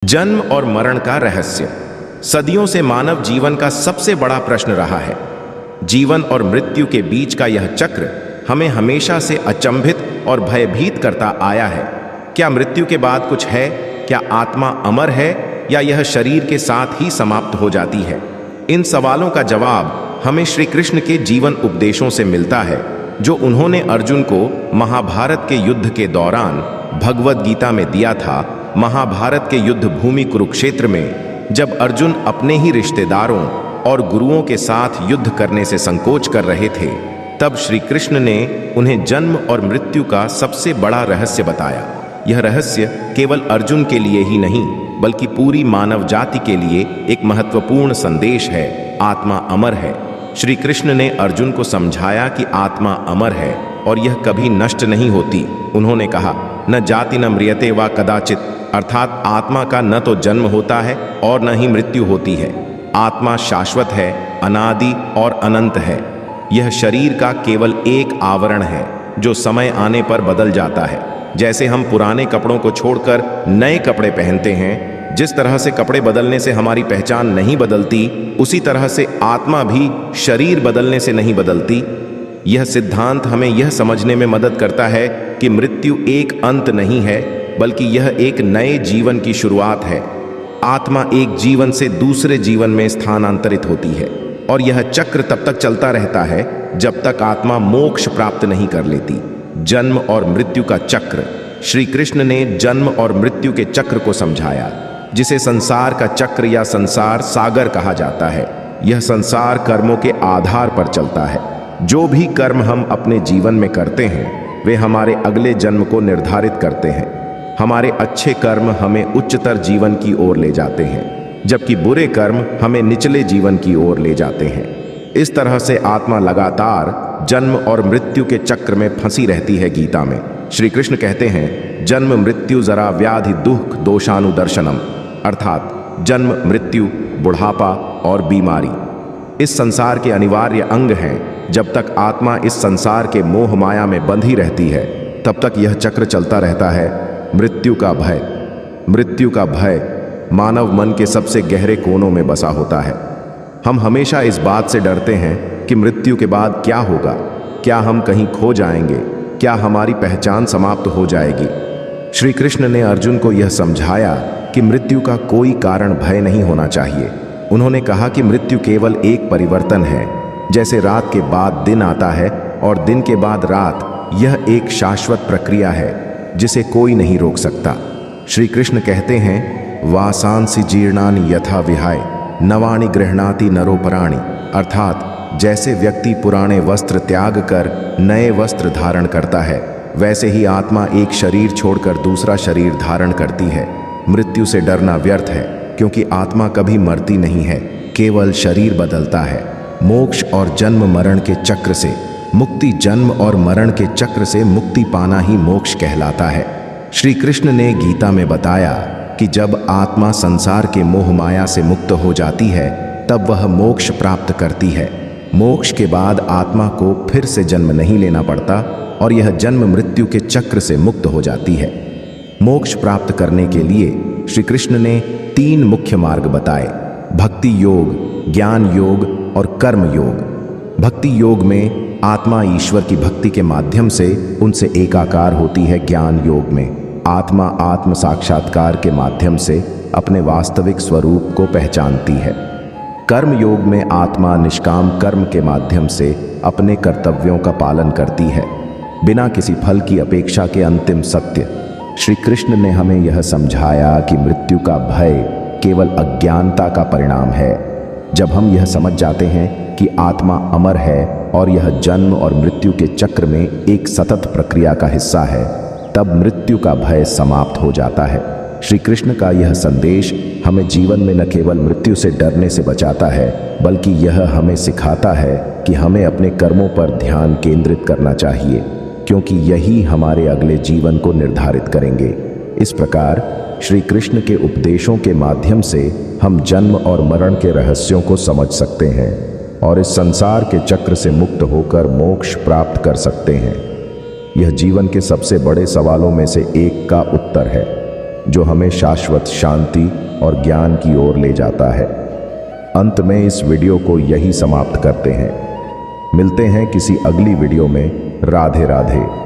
जन्म और मरण का रहस्य। सदियों से मानव जीवन का सबसे बड़ा प्रश्न रहा है। जीवन और मृत्यु के बीच का यह चक्र हमें हमेशा से अचंभित और भयभीत करता आया है। क्या मृत्यु के बाद कुछ है? क्या आत्मा अमर है या यह शरीर के साथ ही समाप्त हो जाती है? इन सवालों का जवाब हमें श्री कृष्ण के जीवन उपदेशों से मिलता है, जो उन्होंने अर्जुन को महाभारत के युद्ध के दौरान भगवद गीता में दिया था। महाभारत के युद्ध भूमि कुरुक्षेत्र में जब अर्जुन अपने ही रिश्तेदारों और गुरुओं के साथ युद्ध करने से संकोच कर रहे थे, तब श्री कृष्ण ने उन्हें जन्म और मृत्यु का सबसे बड़ा रहस्य बताया। यह रहस्य केवल अर्जुन के लिए ही नहीं, बल्कि पूरी मानव जाति के लिए एक महत्वपूर्ण संदेश है। आत्मा अमर है। श्री कृष्ण ने अर्जुन को समझाया कि आत्मा अमर है और यह कभी नष्ट नहीं होती। उन्होंने कहा, न जाति न म्रियते वा कदाचित, अर्थात आत्मा का न तो जन्म होता है और न ही मृत्यु होती है। आत्मा शाश्वत है, अनादि और अनंत है। यह शरीर का केवल एक आवरण है जो समय आने पर बदल जाता है। जैसे हम पुराने कपड़ों को छोड़कर नए कपड़े पहनते हैं, जिस तरह से कपड़े बदलने से हमारी पहचान नहीं बदलती, उसी तरह से आत्मा भी शरीर बदलने से नहीं बदलती। यह सिद्धांत हमें यह समझने में मदद करता है कि मृत्यु एक अंत नहीं है, बल्कि यह एक नए जीवन की शुरुआत है। आत्मा एक जीवन से दूसरे जीवन में स्थानांतरित होती है और यह चक्र तब तक चलता रहता है जब तक आत्मा मोक्ष प्राप्त नहीं कर लेती। जन्म और मृत्यु का चक्र। श्री कृष्ण ने जन्म और मृत्यु के चक्र को समझाया, जिसे संसार का चक्र या संसार सागर कहा जाता है। यह संसार कर्मों के आधार पर चलता है। जो भी कर्म हम अपने जीवन में करते हैं, वे हमारे अगले जन्म को निर्धारित करते हैं। हमारे अच्छे कर्म हमें उच्चतर जीवन की ओर ले जाते हैं, जबकि बुरे कर्म हमें निचले जीवन की ओर ले जाते हैं। इस तरह से आत्मा लगातार जन्म और मृत्यु के चक्र में फंसी रहती है। गीता में श्री कृष्ण कहते हैं, जन्म मृत्यु जरा व्याधि दुख दोषानुदर्शनम, अर्थात जन्म मृत्यु बुढ़ापा और बीमारी इस संसार के अनिवार्य अंग हैं। जब तक आत्मा इस संसार के मोह माया में बंधी रहती है, तब तक यह चक्र चलता रहता है। मृत्यु का भय। मृत्यु का भय मानव मन के सबसे गहरे कोनों में बसा होता है। हम हमेशा इस बात से डरते हैं कि मृत्यु के बाद क्या होगा। क्या हम कहीं खो जाएंगे? क्या हमारी पहचान समाप्त हो जाएगी? श्री कृष्ण ने अर्जुन को यह समझाया कि मृत्यु का कोई कारण भय नहीं होना चाहिए। उन्होंने कहा कि मृत्यु केवल एक परिवर्तन है। जैसे रात के बाद दिन आता है और दिन के बाद रात, यह एक शाश्वत प्रक्रिया है जिसे कोई नहीं रोक सकता। श्री कृष्ण कहते हैं, वासांसि जीर्णानि यथा विहाय नवानि गृह्णाति नरोपराणि, अर्थात जैसे व्यक्ति पुराने वस्त्र त्याग कर नए वस्त्र धारण करता है, वैसे ही आत्मा एक शरीर छोड़कर दूसरा शरीर धारण करती है। मृत्यु से डरना व्यर्थ है, क्योंकि आत्मा कभी मरती नहीं है, केवल शरीर बदलता है। मोक्ष और जन्म मरण के चक्र से मुक्ति, जन्म और मरण के चक्र से मुक्ति पाना ही मोक्ष कहलाता है। श्री कृष्ण ने गीता में बताया कि जब आत्मा संसार के मोह माया से मुक्त हो जाती है, तब वह मोक्ष प्राप्त करती है। मोक्ष के बाद आत्मा को फिर से जन्म नहीं लेना पड़ता और यह जन्म मृत्यु के चक्र से मुक्त हो जाती है। मोक्ष प्राप्त करने के लिए श्री कृष्ण ने 3 मुख्य मार्ग बताए: भक्ति योग, ज्ञान योग और कर्म योग। भक्ति योग में आत्मा ईश्वर की भक्ति के माध्यम से उनसे एकाकार होती है। ज्ञान योग में आत्मा आत्म साक्षात्कार के माध्यम से अपने वास्तविक स्वरूप को पहचानती है। कर्म योग में आत्मा निष्काम कर्म के माध्यम से अपने कर्तव्यों का पालन करती है, बिना किसी फल की अपेक्षा के अंतिम सत्य। श्री कृष्ण ने हमें यह समझाया कि मृत्यु का भय केवल अज्ञानता का परिणाम है। जब हम यह समझ जाते हैं कि आत्मा अमर है और यह जन्म और मृत्यु के चक्र में एक सतत प्रक्रिया का हिस्सा है, तब मृत्यु का भय समाप्त हो जाता है। श्री कृष्ण का यह संदेश हमें जीवन में न केवल मृत्यु से डरने से बचाता है, बल्कि यह हमें सिखाता है कि हमें अपने कर्मों पर ध्यान केंद्रित करना चाहिए, क्योंकि यही हमारे अगले जीवन को निर्धारित करेंगे। इस प्रकार श्री कृष्ण के उपदेशों के माध्यम से हम जन्म और मरण के रहस्यों को समझ सकते हैं और इस संसार के चक्र से मुक्त होकर मोक्ष प्राप्त कर सकते हैं। यह जीवन के सबसे बड़े सवालों में से एक का उत्तर है। जो हमें शाश्वत शांति और ज्ञान की ओर ले जाता है। अंत में इस वीडियो को यही समाप्त करते हैं। मिलते हैं किसी अगली वीडियो में। राधे राधे।